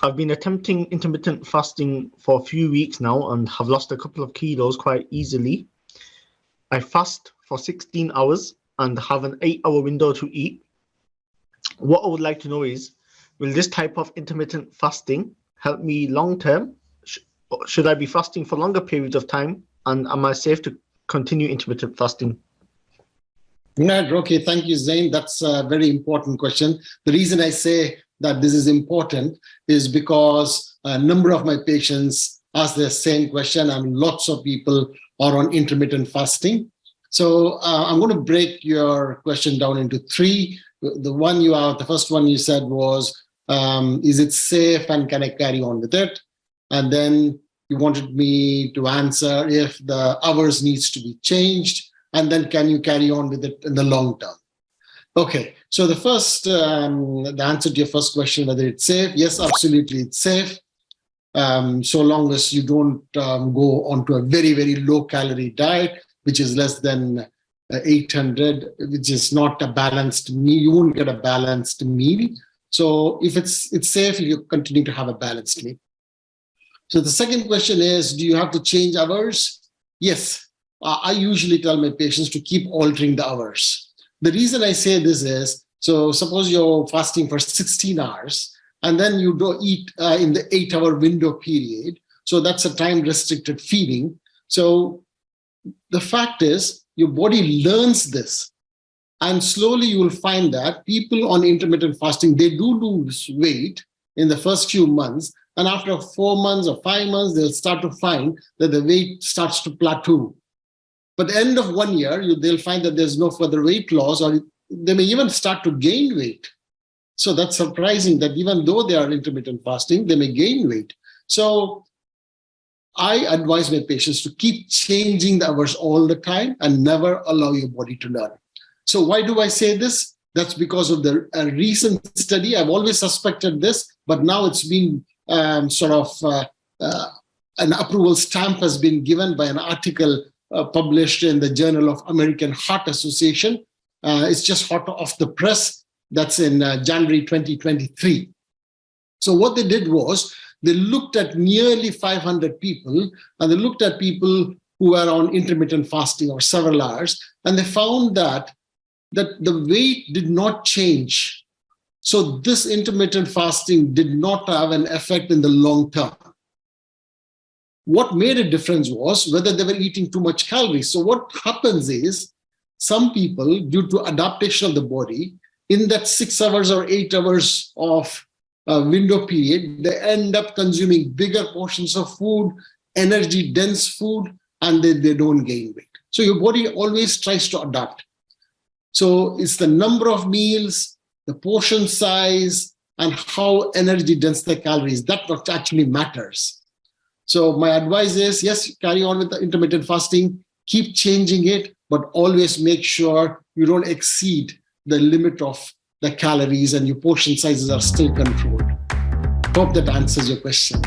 I've been attempting intermittent fasting for a few weeks now and have lost a couple of kilos quite easily. I fast for 16 hours and have an 8-hour window to eat. What I would like to know is, will this type of intermittent fasting help me long term? Should I be fasting for longer periods of time? And am I safe to continue intermittent fasting? Right, okay, thank you, Zain. That's a very important question. The reason I say that this is important is because a number of my patients ask the same question, and lots of people are on intermittent fasting. So I'm going to break your question down into three. The first one you said was, is it safe and can I carry on with it? And then you wanted me to answer if the hours needs to be changed, and then can you carry on with it in the long term? Okay, so the first, the answer to your first question, whether it's safe, yes, absolutely it's safe. So long as you don't go onto a very, very low calorie diet, which is less than 800, which is not a balanced meal. You won't get a balanced meal. So if it's safe, you continue to have a balanced meal. So the second question is, do you have to change hours? Yes, I usually tell my patients to keep altering the hours. The reason I say this is, so suppose you're fasting for 16 hours, and then you don't eat in the 8-hour window period. So that's a time-restricted feeding. So the fact is, your body learns this. And slowly you will find that people on intermittent fasting, they do lose weight in the first few months. And after 4 months or 5 months, they'll start to find that the weight starts to plateau. But at the end of 1 year, they'll find that there's no further weight loss, or they may even start to gain weight. So that's surprising that even though they are intermittent fasting, they may gain weight. So I advise my patients to keep changing the hours all the time and never allow your body to learn. So why do I say this? That's because of the recent study. I've always suspected this, but now it's been an approval stamp has been given by an article published in the Journal of American Heart Association. It's just hot off the press. That's in January 2023. So what they did was, they looked at nearly 500 people, and they looked at people who were on intermittent fasting or several hours, and they found that the weight did not change. So this intermittent fasting did not have an effect in the long term. What made a difference was whether they were eating too much calories. So what happens is, some people, due to adaptation of the body, in that 6 hours or 8 hours of window period, they end up consuming bigger portions of food, energy-dense food, and they don't gain weight. So your body always tries to adapt. So it's the number of meals, the portion size, and how energy-dense the calories. That's what actually matters. So my advice is, yes, carry on with the intermittent fasting, keep changing it, but always make sure you don't exceed the limit of the calories and your portion sizes are still controlled. Hope that answers your question.